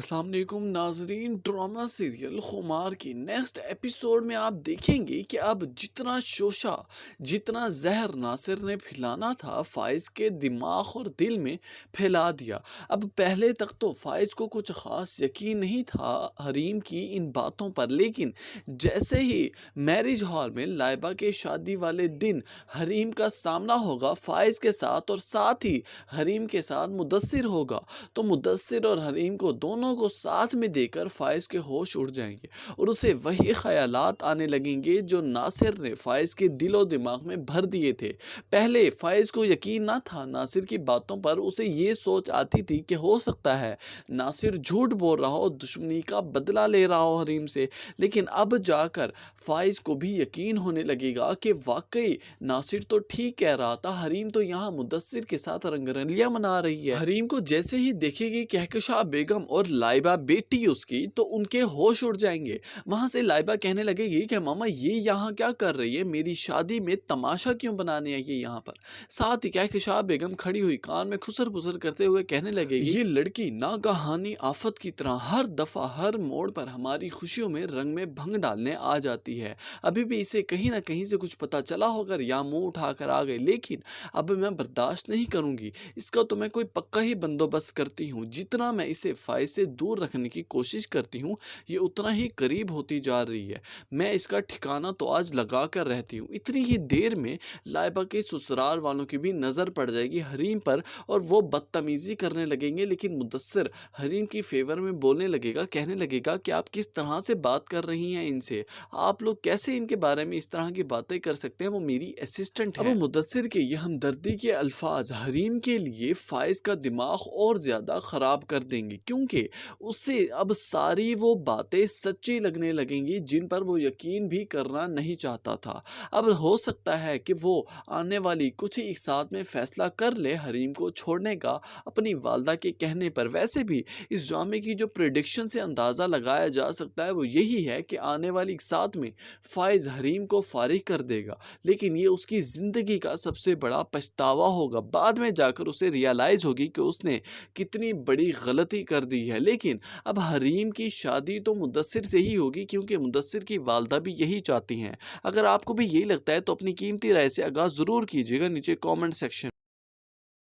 السلام علیکم ناظرین، ڈرامہ سیریل خمار کی نیکسٹ ایپیسوڈ میں آپ دیکھیں گے کہ اب جتنا شوشہ، جتنا زہر ناصر نے پھیلانا تھا فائز کے دماغ اور دل میں پھیلا دیا۔ اب پہلے تک تو فائز کو کچھ خاص یقین نہیں تھا حریم کی ان باتوں پر، لیکن جیسے ہی میرج ہال میں لائبہ کے شادی والے دن حریم کا سامنا ہوگا فائز کے ساتھ، اور ساتھ ہی حریم کے ساتھ مدثر ہوگا، تو مدثر اور حریم کو دونوں کو ساتھ میں دے کر فائز کے ہوش اڑ جائیں گے اور اسے وہی خیالات آنے لگیں گے جو ناصر نے فائز کے دل و دماغ میں بھر دیے تھے۔ پہلے فائز کو یقین نہ تھا ناصر کی باتوں پر، اسے یہ سوچ آتی تھی کہ ہو سکتا ہے ناصر جھوٹ بول رہا ہو، دشمنی کا بدلہ لے رہا ہو حریم سے، لیکن اب جا کر فائز کو بھی یقین ہونے لگے گا کہ واقعی ناصر تو ٹھیک کہہ رہا تھا، حریم تو یہاں مدثر کے ساتھ رنگ رلیاں منا رہی ہے۔ حریم کو جیسے ہی دیکھے گی کہکشاں بیگم اور لائبہ بیٹی اس کی، تو ان کے ہوش اڑ جائیں گے۔ وہاں سے لائبہ کہنے لگے گی کہ ماما یہ یہاں کیا کر رہی ہے، میری شادی میں تماشا کیوں بنانے آئی ہے یہاں پر۔ ساتھ ہی کہکشاں بیگم کھڑی ہوئی کان میں خسر پسر کرتے ہوئے کہنے لگے گی، یہ لڑکی ناگہانی آفت کی طرح ہر دفعہ ہر موڑ پر ہماری خوشیوں میں رنگ میں بھنگ ڈالنے آ جاتی ہے۔ ابھی بھی اسے کہیں نہ کہیں سے کچھ پتا چلا ہوگا یا منہ اٹھا کر آ گئی، لیکن اب میں برداشت نہیں کروں گی، اس کا تو میں کوئی پکا ہی بندوبست کرتی ہوں۔ جتنا میں اسے فائز سے دور رکھنے کی کوشش کرتی ہوں یہ اتنا ہی قریب ہوتی جا رہی ہے۔ میں اس کا ٹھکانہ تو آج لگا کر رہتی ہوں۔ اتنی ہی دیر میں لائبہ کے سسرال والوں کی بھی نظر پڑ جائے گی حریم پر اور وہ بدتمیزی کرنے لگیں گے، لیکن مدثر حریم کی فیور میں بولنے لگے گا، کہنے لگے گا کہ آپ کس طرح سے بات کر رہی ہیں ان سے، آپ لوگ کیسے ان کے بارے میں اس طرح کی باتیں کر سکتے ہیں، وہ میری اسسٹنٹ ہے۔ اب مدثر کے یہ ہمدردی کے الفاظ حریم کے لیے فائز کا دماغ اور زیادہ خراب کر دیں گے، کیونکہ اسے اب ساری وہ باتیں سچی لگنے لگیں گی جن پر وہ یقین بھی کرنا نہیں چاہتا تھا۔ اب ہو سکتا ہے کہ وہ آنے والی کچھ ہی ساتھ میں فیصلہ کر لے حریم کو چھوڑنے کا اپنی والدہ کے کہنے پر۔ ویسے بھی اس ڈرامے کی جو پریڈکشن سے اندازہ لگایا جا سکتا ہے وہ یہی ہے کہ آنے والی ساتھ میں فائز حریم کو فارغ کر دے گا، لیکن یہ اس کی زندگی کا سب سے بڑا پچھتاوا ہوگا۔ بعد میں جا کر اسے ریئلائز ہوگی کہ اس نے کتنی بڑی غلطی کر دی ہے، لیکن اب حریم کی شادی تو مدثر سے ہی ہوگی کیونکہ مدثر کی والدہ بھی یہی چاہتی ہیں۔ اگر آپ کو بھی یہی لگتا ہے تو اپنی قیمتی رائے سے آگاہ ضرور کیجیے گا نیچے کامنٹ سیکشن